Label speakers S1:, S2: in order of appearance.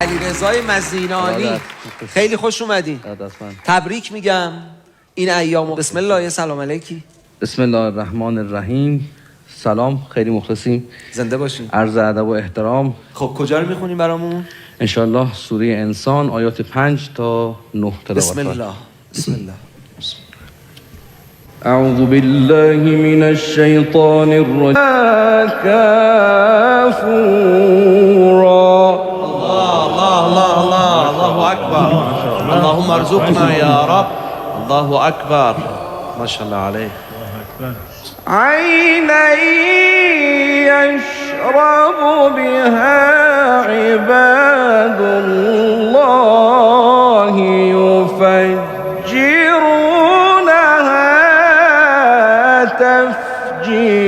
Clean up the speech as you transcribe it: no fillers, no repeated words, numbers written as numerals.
S1: علیرضای مزینانی خیلی خوش اومدین. تبریک میگم این ایامو. بسم الله. سلام علیکی.
S2: بسم الله الرحمن الرحیم. سلام، خیلی مخلصیم.
S1: زنده باشین.
S2: عرض ادب و احترام.
S1: خب کجا رو میخونیم برامون؟
S2: انشالله سوره انسان آیات 5 تا 9 تلاوت.
S1: بسم الله. بسم الله.
S2: اعوذ بالله من الشیطان الرجیم. کافورا.
S1: الله اکبر. اللهم ارزقنا یا رب. الله اکبر. ماشاءالله علیه.
S2: عینا یشرب بها عباد الله یفجرونها تفجیرا.